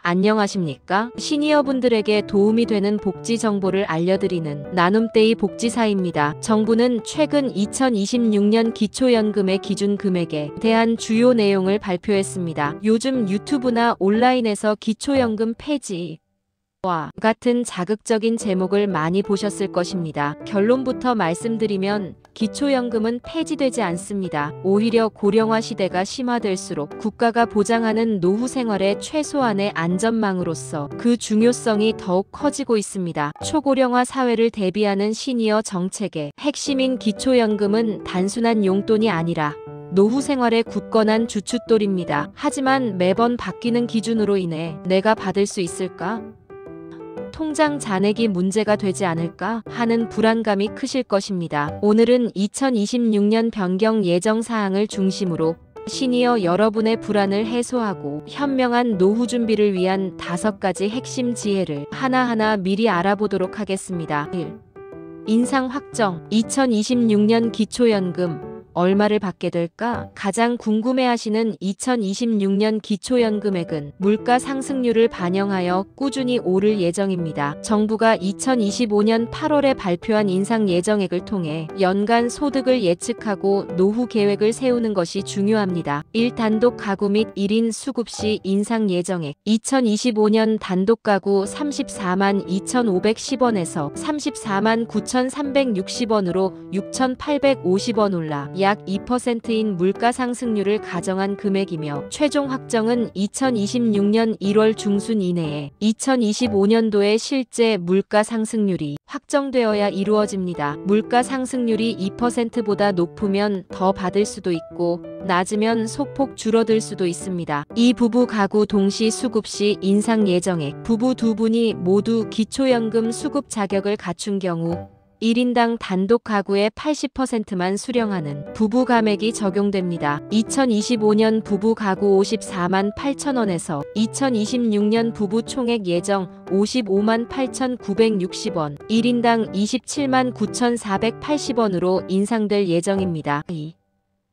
안녕하십니까? 시니어분들에게 도움이 되는 복지 정보를 알려드리는 나눔데이 복지사입니다. 정부는 최근 2026년 기초연금의 기준 금액에 대한 주요 내용을 발표했습니다. 요즘 유튜브나 온라인에서 기초연금 폐지 와 같은 자극적인 제목을 많이 보셨을 것입니다. 결론부터 말씀드리면 기초연금은 폐지되지 않습니다. 오히려 고령화 시대가 심화될수록 국가가 보장하는 노후 생활의 최소한의 안전망으로서 그 중요성이 더욱 커지고 있습니다. 초고령화 사회를 대비하는 시니어 정책의 핵심인 기초연금은 단순한 용돈이 아니라 노후 생활의 굳건한 주춧돌입니다. 하지만 매번 바뀌는 기준으로 인해 내가 받을 수 있을까? 통장 잔액이 문제가 되지 않을까 하는 불안감이 크실 것입니다. 오늘은 2026년 변경 예정 사항을 중심으로 시니어 여러분의 불안을 해소하고 현명한 노후 준비를 위한 5가지 핵심 지혜를 하나하나 미리 알아보도록 하겠습니다. 1. 인상 확정. 2026년 기초연금 얼마를 받게 될까? 가장 궁금해하시는 2026년 기초연금액은 물가 상승률을 반영하여 꾸준히 오를 예정입니다. 정부가 2025년 8월에 발표한 인상 예정액을 통해 연간 소득을 예측하고 노후 계획을 세우는 것이 중요합니다. 1. 단독 가구 및 1인 수급시 인상 예정액. 2025년 단독 가구 34만 2,510원에서 34만 9,360원으로 6,850원 올라 약 2%인 물가 상승률을 가정한 금액이며 최종 확정은 2026년 1월 중순 이내에 2025년도의 실제 물가 상승률이 확정되어야 이루어집니다. 물가 상승률이 2%보다 높으면 더 받을 수도 있고 낮으면 소폭 줄어들 수도 있습니다. 이 부부 가구 동시 수급 시 인상 예정액. 부부 두 분이 모두 기초연금 수급 자격을 갖춘 경우 1인당 단독 가구의 80%만 수령하는 부부 감액이 적용됩니다. 2025년 부부 가구 54만 8천원에서 2026년 부부 총액 예정 55만 8,960원, 1인당 27만 9,480원으로 인상될 예정입니다. 2.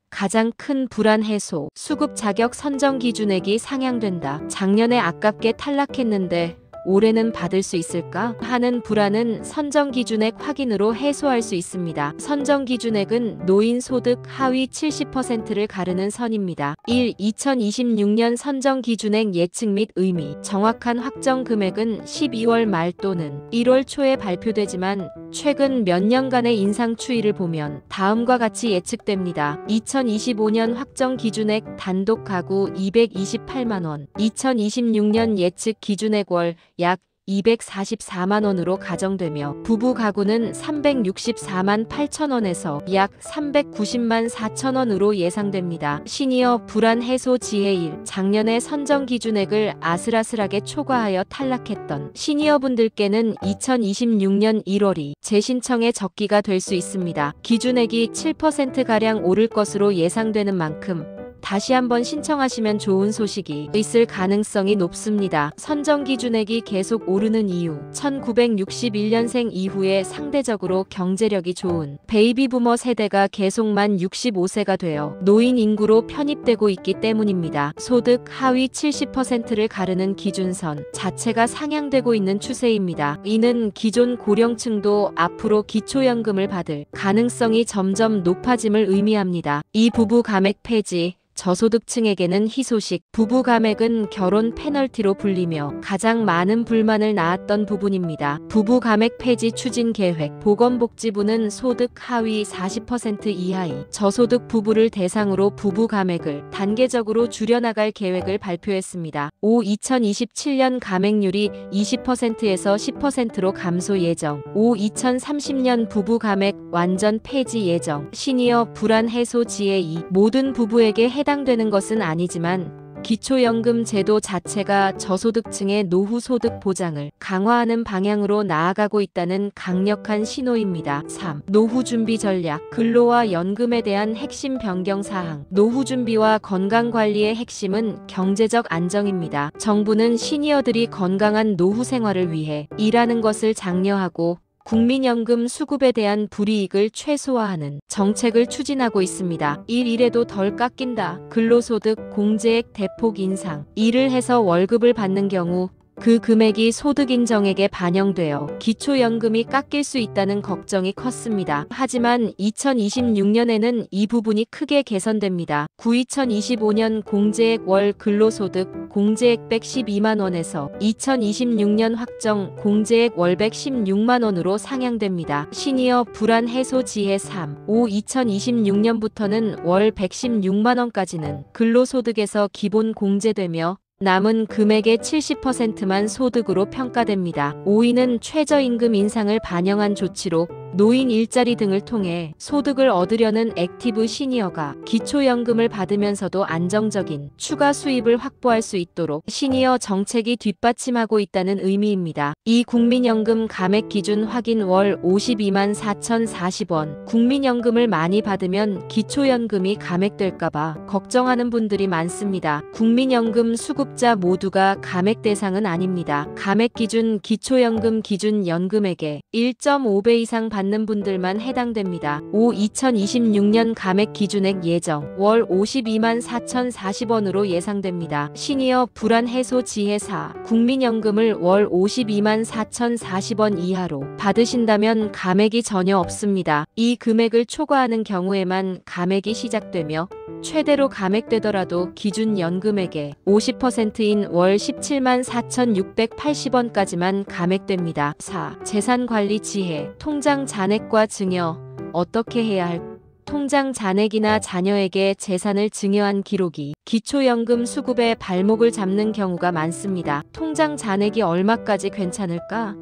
가장 큰 불안 해소. 수급 자격 선정 기준액이 상향된다. 작년에 아깝게 탈락했는데 올해는 받을 수 있을까? 하는 불안은 선정 기준액 확인으로 해소할 수 있습니다. 선정 기준액은 노인 소득 하위 70%를 가르는 선입니다. 1. 2026년 선정 기준액 예측 및 의미. 정확한 확정 금액은 12월 말 또는 1월 초에 발표되지만 최근 몇 년간의 인상 추이를 보면 다음과 같이 예측됩니다. 2025년 확정 기준액 단독 가구 228만원, 2026년 예측 기준액 월 약 244만원으로 가정되며 부부 가구는 364만 8천원에서 약 390만 4천원으로 예상됩니다. 시니어 불안 해소 지혜 1. 작년에 선정 기준액을 아슬아슬하게 초과하여 탈락했던 시니어분들께는 2026년 1월이 재신청의 적기가 될 수 있습니다. 기준액이 7%가량 오를 것으로 예상되는 만큼 다시 한번 신청하시면 좋은 소식이 있을 가능성이 높습니다. 선정 기준액이 계속 오르는 이유. 1961년생 이후에 상대적으로 경제력이 좋은 베이비부머 세대가 계속 만 65세가 되어 노인 인구로 편입되고 있기 때문입니다. 소득 하위 70%를 가르는 기준선 자체가 상향되고 있는 추세입니다. 이는 기존 고령층도 앞으로 기초연금을 받을 가능성이 점점 높아짐을 의미합니다. 이 부부 감액 폐지. 저소득층에게는 희소식. 부부 감액은 결혼 페널티로 불리며 가장 많은 불만을 낳았던 부분입니다. 부부 감액 폐지 추진 계획. 보건복지부는 소득 하위 40% 이하의 저소득 부부를 대상으로 부부 감액을 단계적으로 줄여나갈 계획을 발표했습니다. 5. 2027년 감액률이 20%에서 10%로 감소 예정. 5. 2030년 부부 감액 완전 폐지 예정. 시니어 불안 해소 지혜 2. 모든 부부에게 해당되는 것은 아니지만 기초연금 제도 자체가 저소득층의 노후 소득 보장을 강화하는 방향으로 나아가고 있다는 강력한 신호입니다. 3. 노후 준비 전략. 근로와 연금에 대한 핵심 변경 사항. 노후 준비와 건강 관리의 핵심은 경제적 안정입니다. 정부는 시니어들이 건강한 노후 생활을 위해 일하는 것을 장려하고 국민연금 수급에 대한 불이익을 최소화하는 정책을 추진하고 있습니다. 일해도 덜 깎인다. 근로소득 공제액 대폭 인상. 일을 해서 월급을 받는 경우 그 금액이 소득인정액에 반영되어 기초연금이 깎일 수 있다는 걱정이 컸습니다. 하지만 2026년에는 이 부분이 크게 개선됩니다. 2025년 공제액 월 근로소득 공제액 112만 원에서 2026년 확정 공제액 월 116만 원으로 상향됩니다. 시니어 불안 해소 지혜 3. 2026년부터는 월 116만 원까지는 근로소득에서 기본 공제되며 남은 금액의 70%만 소득으로 평가됩니다. 5위는 최저임금 인상을 반영한 조치로 노인 일자리 등을 통해 소득을 얻으려는 액티브 시니어가 기초연금을 받으면서도 안정적인 추가 수입을 확보할 수 있도록 시니어 정책이 뒷받침하고 있다는 의미입니다. 이 국민연금 감액 기준 확인 월 52만 4,040원. 국민연금을 많이 받으면 기초연금이 감액될까봐 걱정하는 분들이 많습니다. 국민연금 수급자 모두가 감액 대상은 아닙니다. 감액 기준 기초연금 기준 연금액의 1.5배 이상 받는 분들만 해당됩니다. 2026년 감액 기준액 예정 월 52만 4,040원으로 예상됩니다. 시니어 불안 해소 지혜 4. 국민연금을 월 52만 4,040원 이하로 받으신다면 감액이 전혀 없습니다. 이 금액을 초과하는 경우에만 감액이 시작되며 최대로 감액되더라도 기준 연금액의 50%인 월 17만 4,680원까지만 감액됩니다. 4. 재산관리 지혜. 통장 잔액과 증여. 어떻게 해야 할까? 통장 잔액이나 자녀에게 재산을 증여한 기록이 기초연금 수급에 발목을 잡는 경우가 많습니다. 통장 잔액이 얼마까지 괜찮을까?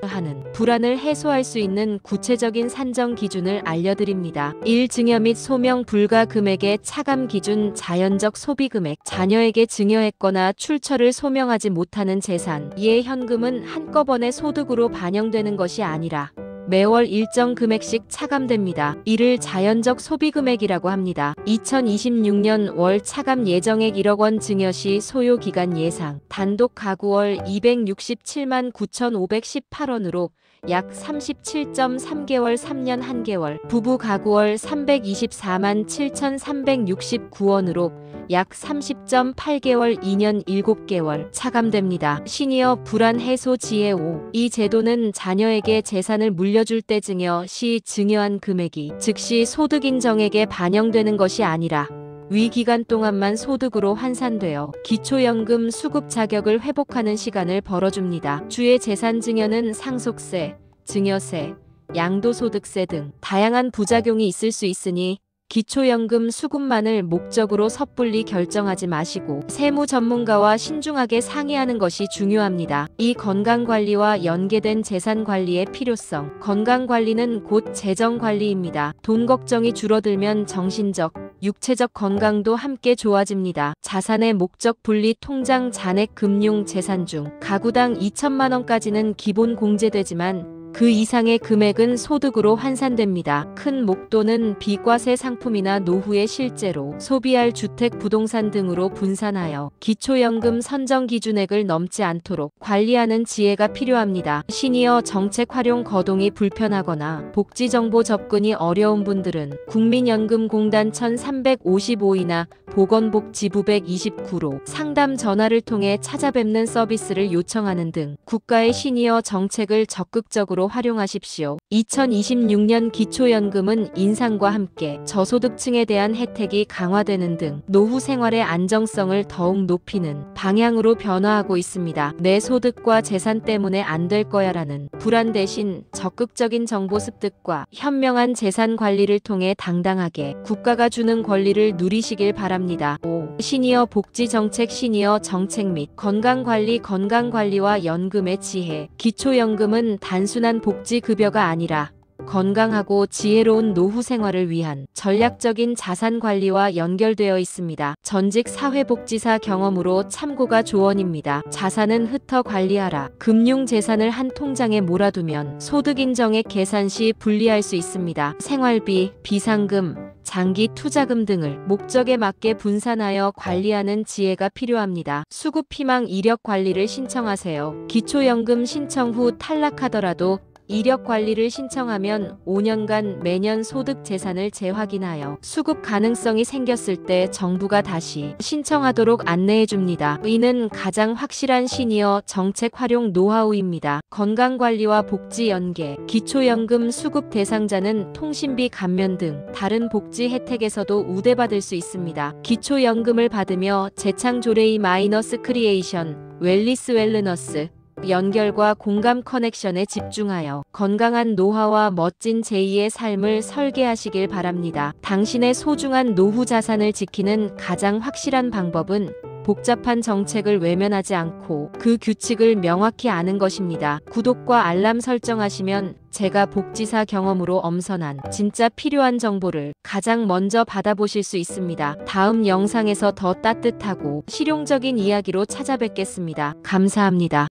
하는 불안을 해소할 수 있는 구체적인 산정 기준을 알려드립니다. 1. 증여 및 소명 불가 금액의 차감 기준. 자연적 소비 금액. 자녀에게 증여했거나 출처를 소명하지 못하는 재산. 이의 현금은 한꺼번에 소득으로 반영되는 것이 아니라 매월 일정 금액씩 차감됩니다. 이를 자연적 소비금액이라고 합니다. 2026년 월 차감 예정액 1억 원 증여 시 소요기간 예상. 단독 가구 월 267만 9,518원으로 약 37.3개월 3년 1개월. 부부 가구 월 324만 7,369원으로 약 30.8개월 2년 7개월 차감됩니다. 시니어 불안 해소 지혜 5. 이 제도는 자녀에게 재산을 물려줄 때 증여 시 증여한 금액이 즉시 소득인정액에 반영되는 것이 아니라 위 기간 동안만 소득으로 환산되어 기초연금 수급 자격을 회복하는 시간을 벌어줍니다. 주의 재산 증여는 상속세, 증여세, 양도소득세 등 다양한 부작용이 있을 수 있으니 기초연금 수급만을 목적으로 섣불리 결정하지 마시고 세무 전문가와 신중하게 상의하는 것이 중요합니다. 이 건강관리와 연계된 재산관리의 필요성. 건강관리는 곧 재정관리입니다. 돈 걱정이 줄어들면 정신적, 육체적 건강도 함께 좋아집니다. 자산의 목적 분리. 통장 잔액 금융 재산 중 가구당 2천만 원까지는 기본 공제되지만 그 이상의 금액은 소득으로 환산됩니다. 큰 목돈은 비과세 상품이나 노후에 실제로 소비할 주택, 부동산 등으로 분산하여 기초연금 선정 기준액을 넘지 않도록 관리하는 지혜가 필요합니다. 시니어 정책 활용 거동이 불편하거나 복지정보 접근이 어려운 분들은 국민연금공단 1355이나 보건복지부 129로 상담 전화를 통해 찾아뵙는 서비스를 요청하는 등 국가의 시니어 정책을 적극적으로 활용하십시오. 2026년 기초연금은 인상과 함께 저소득층에 대한 혜택이 강화되는 등 노후 생활의 안정성을 더욱 높이는 방향으로 변화하고 있습니다. 내 소득과 재산 때문에 안 될 거야라는 불안 대신 적극적인 정보 습득과 현명한 재산 관리를 통해 당당하게 국가가 주는 권리를 누리시길 바랍니다. 5. 시니어 복지 정책. 시니어 정책 및 건강관리와 연금의 지혜. 기초연금은 단순한 복지급여가 아니라 건강하고 지혜로운 노후 생활을 위한 전략적인 자산 관리와 연결되어 있습니다. 전직 사회복지사 경험으로 참고가 조언입니다. 자산은 흩어 관리하라. 금융 재산을 한 통장에 몰아두면 소득인정액 계산 시 분리할 수 있습니다. 생활비, 비상금, 장기 투자금 등을 목적에 맞게 분산하여 관리하는 지혜가 필요합니다. 수급 희망 이력 관리를 신청하세요. 기초연금 신청 후 탈락하더라도 이력 관리를 신청하면 5년간 매년 소득 재산을 재확인하여 수급 가능성이 생겼을 때 정부가 다시 신청하도록 안내해줍니다. 이는 가장 확실한 시니어 정책 활용 노하우입니다. 건강관리와 복지 연계, 기초연금 수급 대상자는 통신비 감면 등 다른 복지 혜택에서도 우대받을 수 있습니다. 기초연금을 받으며 재창조레이 마이너스 크리에이션, 웰리스 웰르너스, 연결과 공감 커넥션에 집중하여 건강한 노화와 멋진 제2의 삶을 설계하시길 바랍니다. 당신의 소중한 노후 자산을 지키는 가장 확실한 방법은 복잡한 정책을 외면하지 않고 그 규칙을 명확히 아는 것입니다. 구독과 알람 설정하시면 제가 복지사 경험으로 엄선한 진짜 필요한 정보를 가장 먼저 받아보실 수 있습니다. 다음 영상에서 더 따뜻하고 실용적인 이야기로 찾아뵙겠습니다. 감사합니다.